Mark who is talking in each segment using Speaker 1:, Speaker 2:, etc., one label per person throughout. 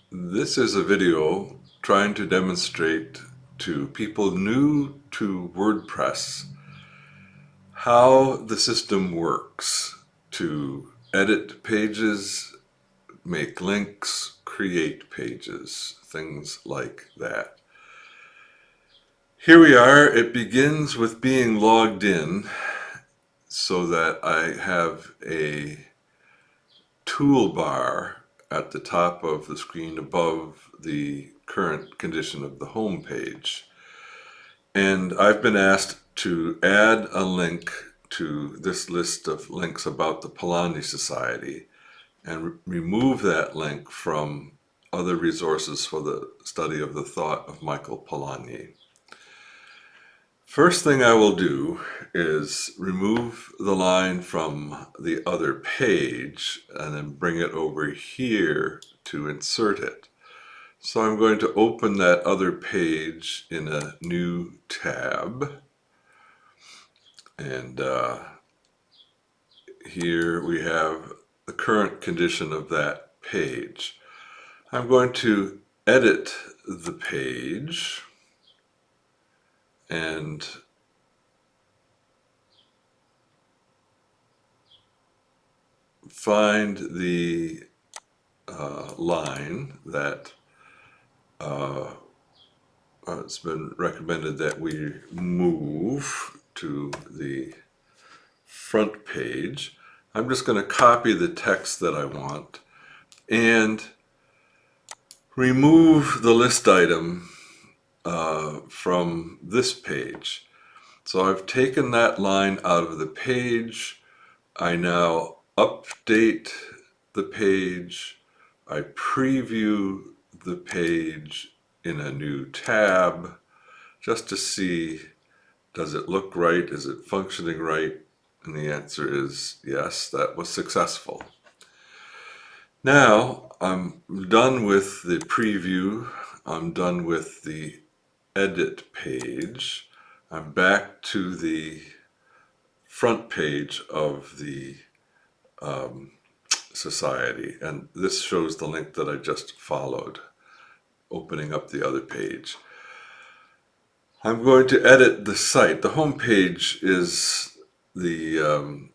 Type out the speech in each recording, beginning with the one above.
Speaker 1: This is a video trying to demonstrate to people new to WordPress how the system works to edit pages, make links, create pages, things like that. Here we are. It begins with being logged in so that I have a toolbar at the top of the screen above the current condition of the home page. And I've been asked to add a link to this list of links about the Polanyi Society and remove that link from other resources for the study of the thought of Michael Polanyi. First thing I will do is remove the line from the other page and then bring it over here to insert it. So I'm going to open that other page in a new tab. And here we have the current condition of that page. I'm going to edit the page and find the line that it's been recommended that we move to the front page. I'm just going to copy the text that I want and remove the list item from this page. So I've taken that line out of the page. I now update the page. I preview the page in a new tab just to see, does it look right? Is it functioning right? And the answer is yes, that was successful. Now I'm done with the preview. I'm done with the edit page. I'm back to the front page of the society, and this shows the link that I just followed, opening up the other page. I'm going to edit the site. The home page is the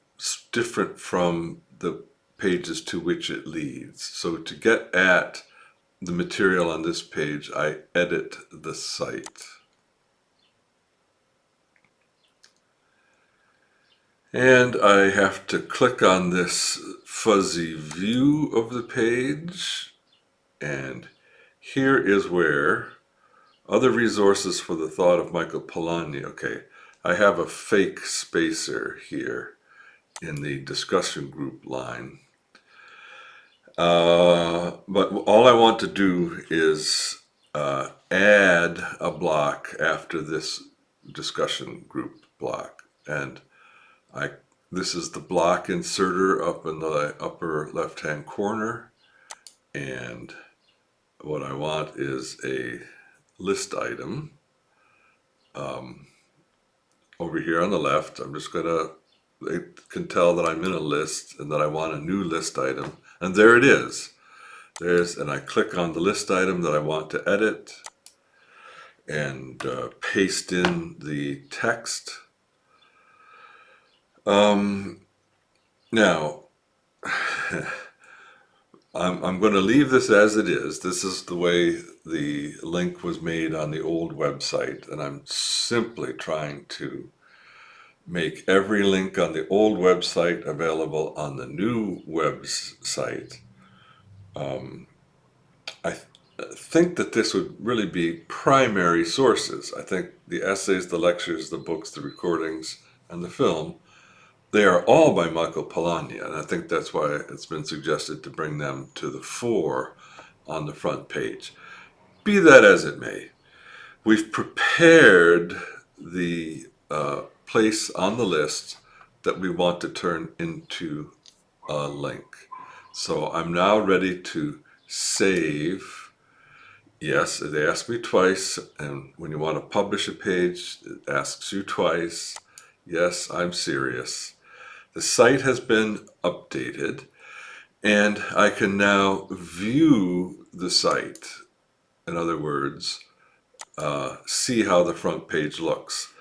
Speaker 1: different from the pages to which it leads. So to get at the material on this page, I edit the site. And I have to click on this fuzzy view of the page, and here is where other resources for the thought of Michael Polanyi. Okay, I have a fake spacer here in the discussion group line. But all I want to do is add a block after this discussion group block. And this is the block inserter up in the upper left-hand corner. And what I want is a list item over here on the left. I'm just going to, it can tell that I'm in a list and that I want a new list item. And there it is. And I click on the list item that I want to edit and paste in the text. Now, I'm going to leave this as it is. This is the way the link was made on the old website, and I'm simply trying to make every link on the old website available on the new website. I think that this would really be primary sources. I think the essays, the lectures, the books, the recordings, and the film, they are all by Michael Polanyi, and I think that's why it's been suggested to bring them to the fore on the front page. Be that as it may, we've prepared the place on the list that we want to turn into a link. So I'm now ready to save. Yes, they asked me twice, and when you want to publish a page, it asks you twice. Yes, I'm serious. The site has been updated, And I can now view the site. In other words, see how the front page looks.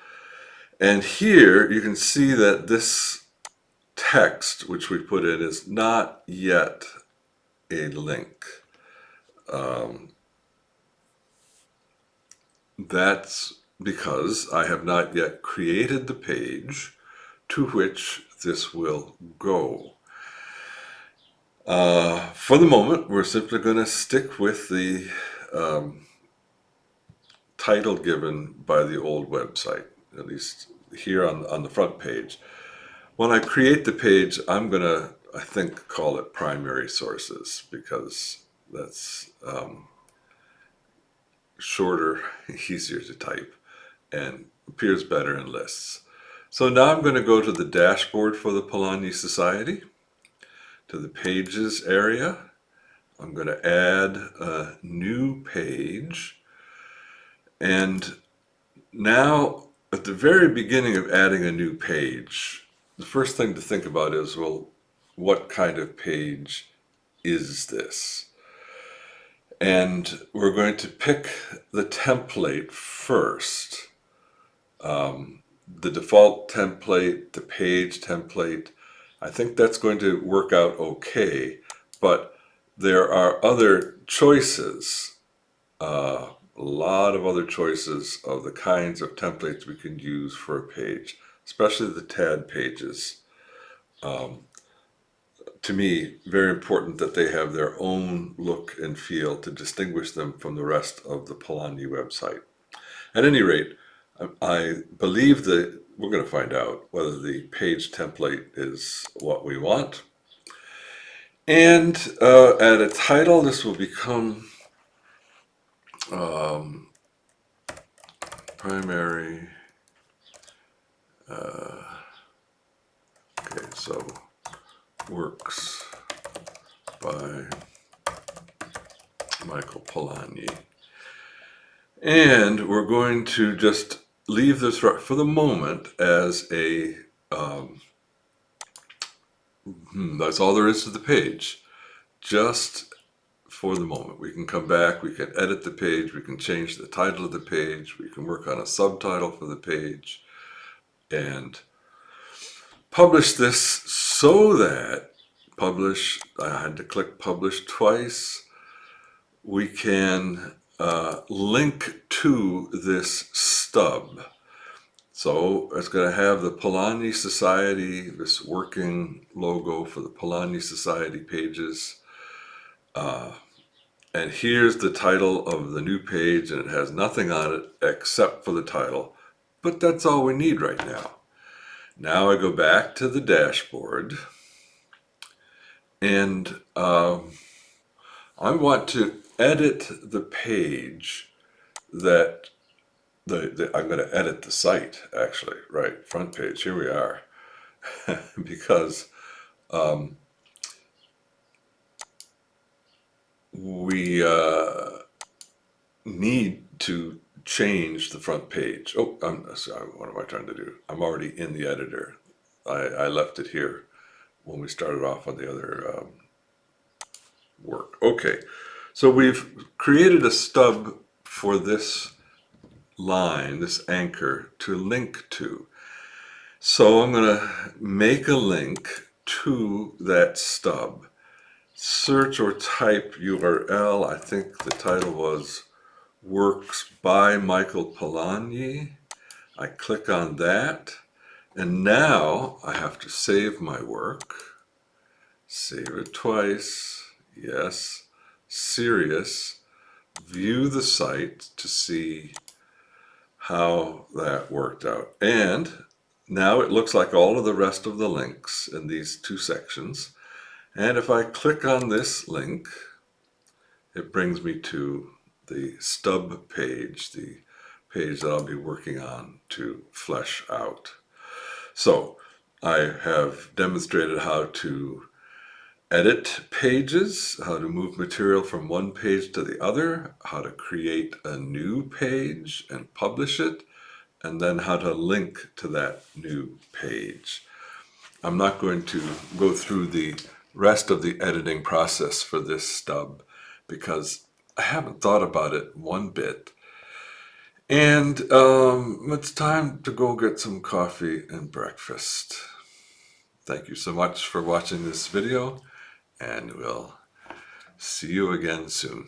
Speaker 1: And here you can see that this text, which we put in, is not yet a link. That's because I have not yet created the page to which this will go. For the moment, we're simply going to stick with the title given by the old website, at least here on the front page. When I create the page, I'm going to, I think, call it primary sources because that's shorter, easier to type, and appears better in lists. So now I'm going to go to the dashboard for the Polanyi Society, to the pages area. I'm going to add a new page. And now, at the very beginning of adding a new page, the first thing to think about is, well, what kind of page is this? And we're going to pick the template first. The default template, the page template, I think that's going to work out okay, but there are other choices, a lot of other choices of the kinds of templates we can use for a page, especially the TAD pages. To me, very important that they have their own look and feel to distinguish them from the rest of the Polanyi website. At any rate, I believe that we're going to find out whether the page template is what we want. And add a title. This will become primary. Okay, so works by Michael Polanyi. And we're going to just leave this for the moment as a, that's all there is to the page. Just for the moment. We can come back, we can edit the page, we can change the title of the page, we can work on a subtitle for the page, and publish this so that I had to click publish twice, we can link to this stub. So it's going to have the Polanyi Society, this working logo for the Polanyi Society pages. And here's the title of the new page, and it has nothing on it except for the title. But that's all we need right now. Now I go back to the dashboard, and I want to edit the page that I'm going to edit the site, actually, right, front page, here we are, because we need to change the front page. Oh, I'm sorry, what am I trying to do? I'm already in the editor. I left it here when we started off on the other work. Okay, so we've created a stub for this line, this anchor, to link to. So I'm going to make a link to that stub. Search or type URL. I think the title was Works by Michael Polanyi. I click on that, and now I have to save my work. Save it twice. Yes. Serious. View the site to see how that worked out. And now it looks like all of the rest of the links in these two sections. And if I click on this link, it brings me to the stub page, the page that I'll be working on to flesh out. So I have demonstrated how to edit pages, how to move material from one page to the other, how to create a new page and publish it, and then how to link to that new page. I'm not going to go through the rest of the editing process for this stub because I haven't thought about it one bit. And it's time to go get some coffee and breakfast. Thank you so much for watching this video, and we'll see you again soon.